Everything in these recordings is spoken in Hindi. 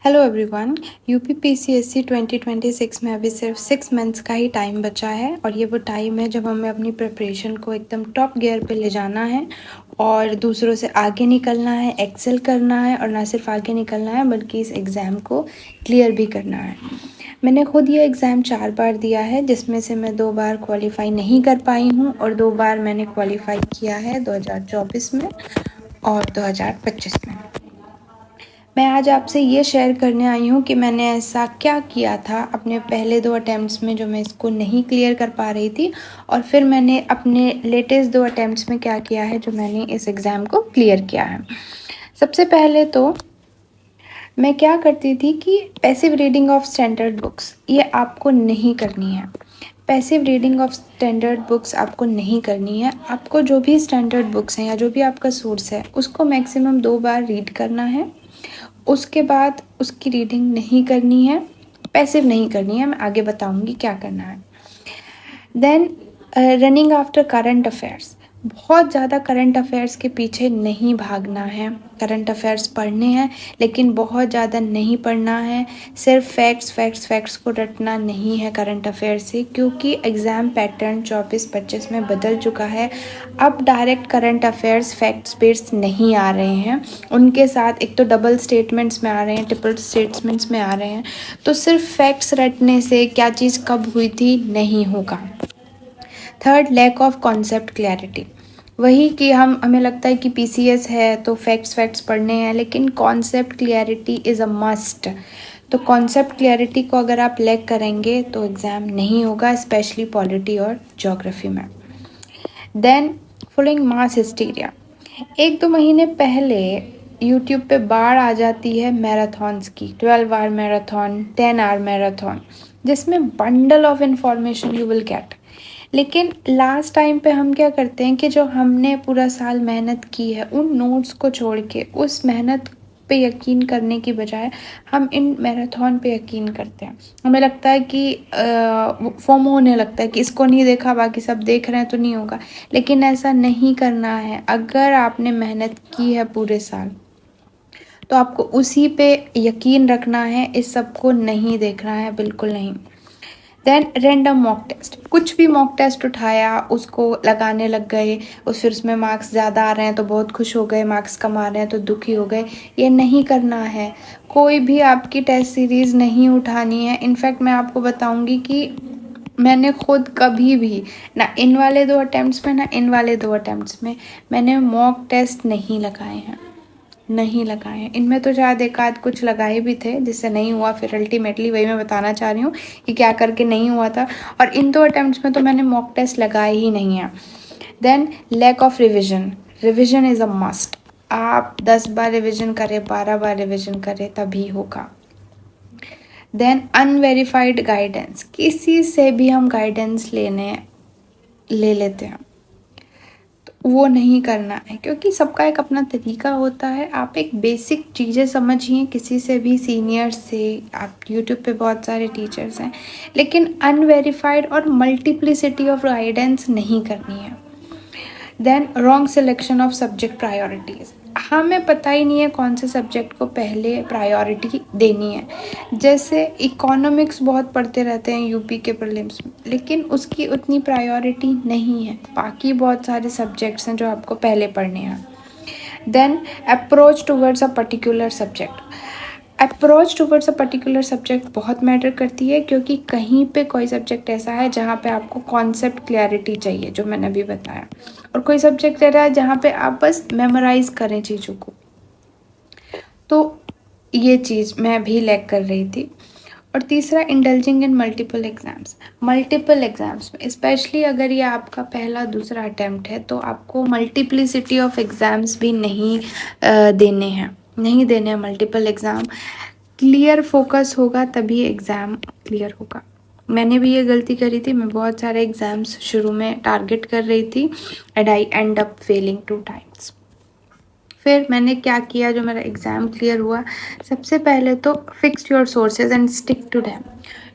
Hello everyone. यूपीपीसीएससी 2026 में अभी सिर्फ 6 मंथ्स का ही टाइम बचा है और ये वो टाइम है जब हमें अपनी प्रिपरेशन को एकदम टॉप गियर पे ले जाना है और दूसरों से आगे निकलना है, एक्सेल करना है और ना सिर्फ आगे निकलना है बल्कि इस एग्ज़ाम को क्लियर भी करना है। मैंने खुद ये एग्ज़ाम 4 बार दिया है, जिसमें से मैं 2 बार क्वालिफाई नहीं कर पाई हूँ और 2 बार मैंने क्वालिफाई किया है 2024 में और 2025 में। मैं आज आपसे ये शेयर करने आई हूँ कि मैंने ऐसा क्या किया था अपने पहले 2 अटेम्प्ट्स में जो मैं इसको नहीं क्लियर कर पा रही थी और फिर मैंने अपने लेटेस्ट 2 अटेम्प्ट्स में क्या किया है जो मैंने इस एग्ज़ाम को क्लियर किया है। सबसे पहले तो मैं क्या करती थी कि passive reading of standard books ये आपको नहीं करनी है। Passive reading of standard books आपको नहीं करनी है। आपको जो भी स्टैंडर्ड बुक्स हैं या जो भी आपका सोर्स है उसको मैक्सिमम 2 बार रीड करना है। उसके बाद उसकी रीडिंग नहीं करनी है, पैसिव नहीं करनी है। मैं आगे बताऊंगी क्या करना है। Then running after current affairs, बहुत ज़्यादा करंट अफेयर्स के पीछे नहीं भागना है। करंट अफेयर्स पढ़ने हैं लेकिन बहुत ज़्यादा नहीं पढ़ना है। सिर्फ फैक्ट्स को रटना नहीं है करंट अफेयर्स से, क्योंकि एग्ज़ाम पैटर्न 24-25 में बदल चुका है। अब direct current affairs facts based नहीं आ रहे हैं, उनके साथ एक तो डबल स्टेटमेंट्स में आ रहे हैं, ट्रिपल स्टेटमेंट्स में आ रहे हैं। तो सिर्फ फैक्ट्स रटने से क्या चीज़ कब हुई थी नहीं होगा। Third, lack of concept clarity. वही कि हमें लगता है कि पीसीएस है तो फैक्ट्स पढ़ने हैं, लेकिन concept clarity is a must. तो कॉन्सेप्ट क्लैरिटी को अगर आप लैक करेंगे तो एग्ज़ाम नहीं होगा, स्पेशली पॉलिटी और ज्योग्राफी में। देन फॉलोइंग मास हिस्टीरिया। 1-2 महीने पहले यूट्यूब पे बाढ़ आ जाती है मैराथॉन्स की, 12 आवर मैराथन, 10 आवर मैराथन, जिसमें bundle of information you will get. लेकिन लास्ट टाइम पे हम क्या करते हैं कि जो हमने पूरा साल मेहनत की है उन नोट्स को छोड़ के उस मेहनत पे यकीन करने की बजाय हम इन मैराथन पे यकीन करते हैं। हमें लगता है कि फोमो होने लगता है कि इसको नहीं देखा बाकी सब देख रहे हैं तो नहीं होगा, लेकिन ऐसा नहीं करना है। अगर आपने मेहनत की है पूरे साल तो आपको उसी पे यकीन रखना है, इस सब को नहीं देखना है, बिल्कुल नहीं। देन रैंडम मॉक टेस्ट, कुछ भी मॉक टेस्ट उठाया उसको लगाने लग गए, फिर उसमें मार्क्स ज़्यादा आ रहे हैं तो बहुत खुश हो गए, मार्क्स कम आ रहे हैं तो दुखी हो गए। ये नहीं करना है। कोई भी आपकी टेस्ट सीरीज़ नहीं उठानी है। इनफैक्ट मैं आपको बताऊंगी कि मैंने खुद कभी भी ना इन वाले 2 अटैम्प्ट्स में ना इन वाले 2 अटैम्प्ट्स में मैंने मॉक टेस्ट नहीं लगाए हैं, नहीं लगाए हैं। इनमें तो शायद एक आध कुछ लगाए भी थे जिससे नहीं हुआ, फिर अल्टीमेटली वही मैं बताना चाह रही हूँ कि क्या करके नहीं हुआ था। और इन 2 अटैम्प्ट्स में तो मैंने मॉक टेस्ट लगाए ही नहीं है। Then lack of revision, revision is a must. आप 10 बार रिविजन करें, 12 बार रिविजन करें, तभी होगा। देन अनवेरिफाइड गाइडेंस, किसी से भी हम गाइडेंस ले लेते हैं, वो नहीं करना है, क्योंकि सबका एक अपना तरीका होता है। आप एक बेसिक चीज़ें समझिए किसी से भी, सीनियर से, आप यूट्यूब पे बहुत सारे टीचर्स हैं, लेकिन अनवेरिफाइड और मल्टीप्लिसिटी ऑफ गाइडेंस नहीं करनी है। Then wrong selection of subject priorities, हमें पता ही नहीं है कौन से सब्जेक्ट को पहले प्रायोरिटी देनी है। जैसे इकोनॉमिक्स बहुत पढ़ते रहते हैं यूपी के प्रीलिम्स में, लेकिन उसकी उतनी प्रायोरिटी नहीं है। बाकी बहुत सारे सब्जेक्ट्स हैं जो आपको पहले पढ़ने हैं। Then approach towards a particular subject, approach towards a particular subject बहुत मैटर करती है, क्योंकि कहीं पे कोई सब्जेक्ट ऐसा है जहाँ पे आपको कॉन्सेप्ट क्लैरिटी चाहिए, जो मैंने अभी बताया, और कोई सब्जेक्ट ऐसा है जहाँ पे आप बस मेमोराइज करें चीज़ों को। तो ये चीज़ मैं भी लैक कर रही थी। और तीसरा, indulging in multiple exams. Multiple exams में स्पेशली अगर ये आपका पहला दूसरा अटैम्प्ट है तो आपको मल्टीप्लिसिटी ऑफ एग्ज़ाम्स भी नहीं देने हैं, नहीं देने हैं मल्टीपल एग्ज़ाम। क्लियर फोकस होगा तभी एग्ज़ाम क्लियर होगा। मैंने भी ये गलती करी थी, मैं बहुत सारे एग्ज़ाम्स शुरू में टारगेट कर रही थी and I and up Fehling 2 times. फिर मैंने क्या किया जो मेरा एग्ज़ाम क्लियर हुआ, सबसे पहले तो fix your sources and stick to them.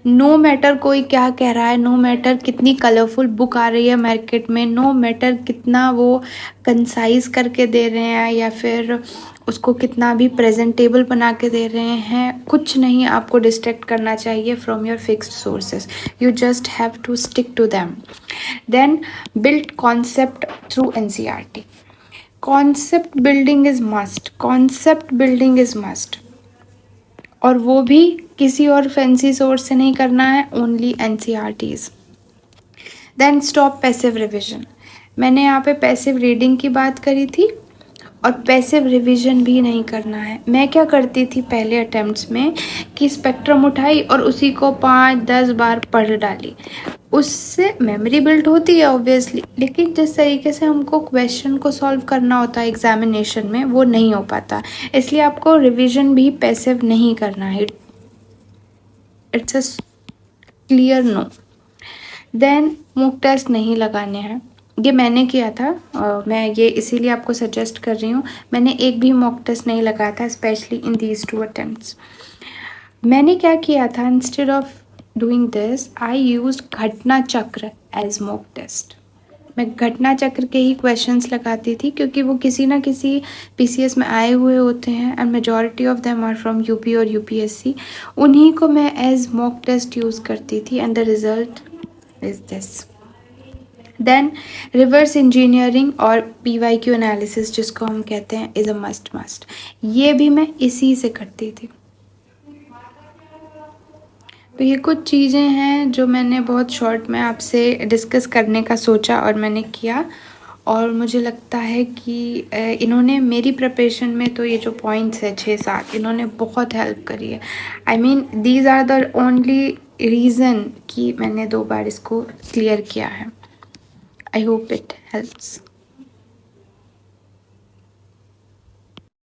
No matter कोई क्या कह रहा है, नो मैटर कितनी कलरफुल बुक आ रही है मार्केट में, नो मैटर कितना वो कंसाइज करके दे रहे हैं या फिर उसको कितना भी प्रेजेंटेबल बना के दे रहे हैं, कुछ नहीं आपको डिस्ट्रैक्ट करना चाहिए from your fixed sources. You just have to stick to them. Then build concept through NCERT. Concept building is must. Concept building is must. और वो भी किसी और फैंसी सोर्स से नहीं करना है, only NCERTs. Then stop passive revision. मैंने यहाँ पे पैसिव रीडिंग की बात करी थी और पैसिव रिवीजन भी नहीं करना है. मैं क्या करती थी पहले अटेम्प्ट्स में कि स्पेक्ट्रम उठाई और उसी को 5-10 बार पढ़ डाली. उससे मेमोरी बिल्ड होती है ऑब्वियसली, लेकिन जिस तरीके से हमको क्वेश्चन को सॉल्व करना होता है एग्जामिनेशन में वो नहीं हो पाता. इसलिए आपको रिवीजन भी पैसिव नहीं करना है. It's a clear no. Then mock test नहीं लगाने हैं. ये मैंने किया था. मैं ये इसीलिए आपको सजेस्ट कर रही हूँ. मैंने एक भी मॉक टेस्ट नहीं लगाया था, स्पेशली इन दीज 2 अटेम्प्ट्स. मैंने क्या किया था, instead of doing this I used घटना चक्र एज मॉक टेस्ट. मैं घटना चक्र के ही क्वेश्चंस लगाती थी क्योंकि वो किसी ना किसी PCS में आए हुए होते हैं and majority of them are from UP और UPSC. उन्हीं को मैं एज मॉक टेस्ट यूज़ करती थी and the result is this. Then reverse engineering और PYQ एनालिसिस जिसको हम कहते हैं इज़ अ मस्ट. ये भी मैं इसी से करती थी. तो ये कुछ चीज़ें हैं जो मैंने बहुत शॉर्ट में आपसे डिस्कस करने का सोचा और मैंने किया. और मुझे लगता है कि इन्होंने मेरी प्रिपरेशन में तो ये जो पॉइंट्स है 6-7 इन्होंने बहुत हेल्प करी है. I mean these are the only reason कि मैंने 2 बार इसको क्लियर किया है. I hope it helps.